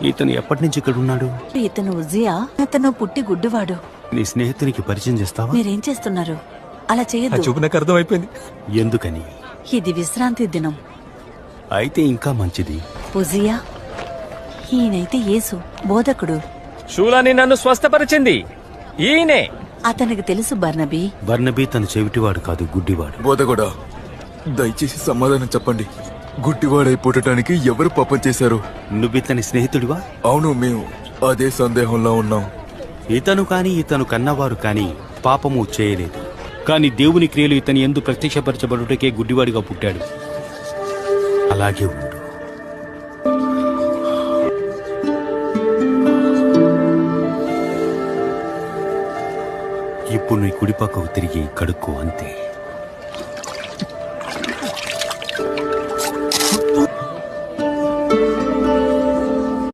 ఇతను ఎప్పటి నుంచి ఇక్కడ ఉన్నాడు? ఇతను ఉజియా. అతను పుట్టి గుడ్డివాడు. నీ స్నేహితునికి పరిచయం చేస్తావా? మీరేం చేస్తున్నారు? అలా చేయొద్దు. చూపు నాకు అర్థమైపోయింది. ఎందుకని? ఇది విశ్రాంతి దినం. అయితే ఇంకా మంచిది. ఉజియా, ఈయనైతే యేసు బోధకుడు. షూలాని నన్ను స్వస్థపరిచింది ఈయనే. అతనికి తెలుసు బర్నబీ. బర్నబీ తన చెవిటివాడు కాదు, గుడ్డివాడు. బోధకుడా, దయచేసి సమాధానం చెప్పండి. గుడ్డివాడై పుట్టడానికి ఎవరు పాపం చేశారు? నువ్వితని స్నేహితుడివా? అవును, మేము అదే సందేహంలో ఉన్నాం. ఇతను కాని ఇతను కన్నవారు కాని పాపము చేయలేదు. కాని దేవుని క్రియలు ఇతని యందు ప్రత్యక్షపరచబడుటకే గుడ్డివాడిగా పుట్టాడు. అలాగే ఉండు. ఇప్పుడు నీ కుడిపక్కకు తిరిగి కడుక్కో, అంతే.